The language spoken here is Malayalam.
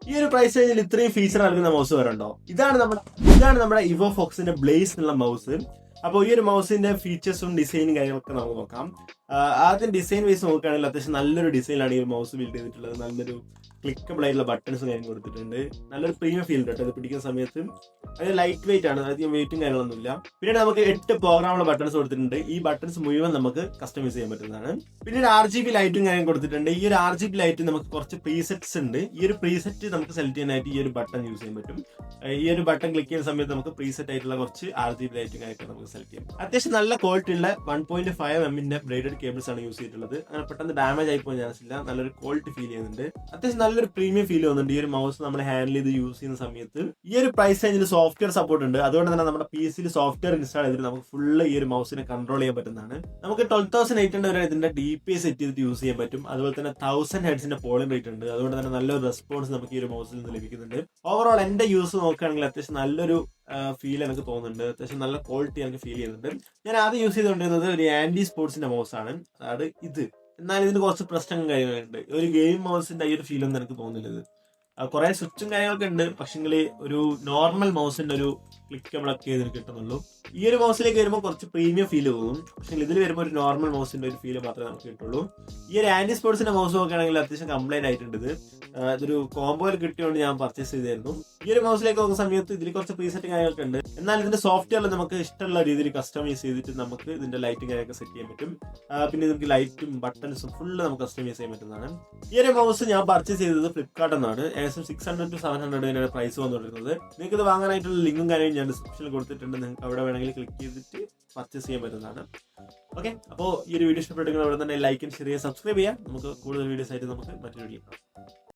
ഈ ഒരു പ്രൈസ് റേഞ്ചിൽ ഇത്രയും ഫീച്ചർ നൽകുന്ന മൗസ് വരണ്ടോ? ഇതാണ് നമ്മുടെ ഇവോ ഫോക്സിന്റെ ബ്ലേസ് എന്നുള്ള മൗസ്. അപ്പോൾ ഈ ഒരു മൗസിന്റെ ഫീച്ചേഴ്സും ഡിസൈനും കാര്യങ്ങളൊക്കെ നമുക്ക് നോക്കാം. ആദ്യം ഡിസൈൻ വൈസ് നോക്കുകയാണെങ്കിൽ അത്യാവശ്യം നല്ലൊരു ഡിസൈനിലാണ് ഈ ഒരു മൗസ് ബിൽഡ് ചെയ്തിട്ടുള്ളത്. നല്ലൊരു ക്ലിക്കബിൾ ആയിട്ടുള്ള ബട്ടൺസും കാര്യം കൊടുത്തിട്ടുണ്ട്. നല്ലൊരു പ്രീമിയം ഫീൽ കേട്ടോ ഇത് പിടിക്കുന്ന സമയത്ത്. അത് ലൈറ്റ് വെയിറ്റ് ആണ്, അധികം വെയിറ്റും കാര്യങ്ങളൊന്നുമില്ല. പിന്നീട് നമുക്ക് 8 പ്രോഗ്രാമുള്ള ബട്ടൺസ് കൊടുത്തിട്ടുണ്ട്. ഈ ബട്ടൺസ് മുഴുവൻ നമുക്ക് കസ്റ്റമൈസ് ചെയ്യാൻ പറ്റുന്നതാണ്. പിന്നീട് RGB ലൈറ്റും കാര്യം കൊടുത്തിട്ടുണ്ട്. ഈ ഒരു RGB ലൈറ്റ് നമുക്ക് കുറച്ച് പ്രീസെറ്റ്സ് ഉണ്ട്. ഈ ഒരു പ്രീസെറ്റ് നമുക്ക് സെലക്ട് ചെയ്യാനായിട്ട് ഈ ഒരു ബട്ടൺ യൂസ് ചെയ്യാൻ പറ്റും. ഈ ഒരു ബട്ടൺ ക്ലിക്ക് ചെയ്യുന്ന സമയത്ത് നമുക്ക് പ്രീസെറ്റ് ആയിട്ടുള്ള കുറച്ച് RGB ലൈറ്റും കാര്യമൊക്കെ നമുക്ക് സെലക്ട് ചെയ്യാം. അത്യാവശ്യം നല്ല ക്വാളിറ്റി ഉള്ള 1.5mm ബ്രേഡഡ് കേബിൾസ് ആണ് യൂസ് ചെയ്തിട്ടുള്ളത്. അങ്ങനെ പെട്ടെന്ന് ഡാമേജ് ആയി പോകാൻ ചാൻസ് ഇല്ല. നല്ലൊരു ക്വാളിറ്റി ഫീൽ ചെയ്യുന്നുണ്ട്. അത്യാവശ്യം നല്ലൊരു പ്രീമിയം ഫീൽ ചെയ്യുന്നുണ്ട് ഈ ഒരു മൗസ് നമ്മൾ ഹാൻഡിൽ ചെയ്ത് യൂസ് ചെയ്യുന്ന സമയത്ത്. ഈ ഒരു പ്രൈസ് റേഞ്ചിൽ സോഫ്റ്റ്വെയർ സപ്പോർട്ട് ഉണ്ട്. അതുകൊണ്ട് തന്നെ നമ്മുടെ PC സോഫ്റ്റ്വെയർ ഇൻസ്റ്റാൾ ചെയ്തിട്ട് നമുക്ക് ഫുള്ള് ഈ ഒരു മൗസിനെ കൺട്രോൾ ചെയ്യാൻ പറ്റുന്നതാണ്. നമുക്ക് 12,800 വരെ ഇതിന്റെ DPI സെറ്റ് ചെയ്തിട്ട് യൂസ് ചെയ്യാൻ പറ്റും. അതുപോലെ തന്നെ 1000 ഹെഡ്സിന്റെ പോളിംഗ് റേറ്റ് ഉണ്ട്. അതുകൊണ്ട് തന്നെ നല്ലൊരു റെസ്പോൺസ് നമുക്ക് ഈ ഒരു മൗസിൽ നിന്ന് ലഭിക്കുന്നുണ്ട്. ഓവറോൾ എന്റെ യൂസ് നോക്കുകയാണെങ്കിൽ അത്യാവശ്യം നല്ലൊരു ഫീൽ എനിക്ക് തോന്നുന്നുണ്ട്. അത്യാവശ്യം നല്ല ക്വാളിറ്റി എനിക്ക് ഫീൽ ചെയ്യുന്നുണ്ട്. ഞാൻ ആദ്യം യൂസ് ചെയ്തുകൊണ്ടിരുന്നത് ഒരു ആന്റി സ്പോർട്സിന്റെ മൗസ് ആണ്. അതായത് ഇത്. എന്നാൽ ഇതിന് കുറച്ച് പ്രശ്നങ്ങളും കാര്യങ്ങളുണ്ട്. ഒരു ഗെയിം മൗസിന്റെ ഈ ഒരു ഫീൽ ഒന്നും എനിക്ക് തോന്നുന്നില്ല. ഇത് കുറെ സ്വിച്ചും കാര്യങ്ങളൊക്കെ ഉണ്ട്. പക്ഷെങ്കിൽ ഒരു നോർമൽ മൗസിന്റെ ഒരു ക്ലിക്കബിളൊക്കെ ഇതിന് കിട്ടുന്നുള്ളൂ. ഈ ഒരു മൗസിലേക്ക് വരുമ്പോൾ കുറച്ച് പ്രീമിയം ഫീൽ തോന്നും. പക്ഷെ ഇതിൽ വരുമ്പോൾ ഒരു നോർമൽ മൗസിന്റെ ഒരു ഫീൽ മാത്രമേ നമുക്ക് കിട്ടുള്ളൂ. ഈ ഒരു ആന്റി സ്പോർട്സിന്റെ മൗസ് നോക്കുകയാണെങ്കിൽ അത്യാവശ്യം കംപ്ലൈന്റ് ആയിട്ടുണ്ട്. ഇതൊരു കോംബോയിൽ കിട്ടിയോണ്ട് ഞാൻ പർച്ചേസ് ചെയ്തായിരുന്നു. ഈ ഒരു മൗസിലേക്ക് നോക്കുന്ന സമയത്ത് ഇതിൽ കുറച്ച് പ്രീസെറ്റ് കാര്യങ്ങളൊക്കെ ഉണ്ട്. എന്നാൽ ഇതിന്റെ സോഫ്റ്റ്വെയറിൽ നമുക്ക് ഇഷ്ടമുള്ള രീതിയിൽ കസ്റ്റമൈസ് ചെയ്തിട്ട് നമുക്ക് ഇതിന്റെ ലൈറ്റും കാര്യമൊക്കെ സെറ്റ് ചെയ്യാൻ പറ്റും. പിന്നെ നമുക്ക് ലൈറ്റും ബട്ടൺസും ഫുള്ള് നമുക്ക് കസ്റ്റമൈസ് ചെയ്യാൻ പറ്റുന്നതാണ്. ഈ ഒരു മൗസ് ഞാൻ പർച്ചേസ് ചെയ്തത് ഫ്ലിപ്കാർട്ടിൽ നിന്നാണ്. ഏകദേശം 600 to 700 പ്രൈസ് വന്നുകൊണ്ടിരുന്നത്. നിങ്ങൾക്ക് ഇത് വാങ്ങാനായിട്ടുള്ള ലിങ്കും കാര്യവും ഞാൻ ഡിസ്ക്രിപ്ഷനിൽ കൊടുത്തിട്ടുണ്ട്. നിങ്ങൾക്ക് അവിടെ വേണമെങ്കിൽ ക്ലിക്ക് ചെയ്തിട്ട് പർച്ചേസ് ചെയ്യാൻ പറ്റുന്നതാണ്. ഓക്കെ, അപ്പോൾ ഈ ഒരു വീഡിയോ ഇഷ്ടപ്പെട്ടെങ്കിൽ അവിടെ തന്നെ ലൈക്ക് ആൻഡ് ഷെയർ ചെയ്യുക, സബ്സ്ക്രൈബ് ചെയ്യാം. നമുക്ക് കൂടുതൽ വീഡിയോസ് ആയിട്ട് നമുക്ക് മറ്റൊരു വീഡിയോ കാണാം.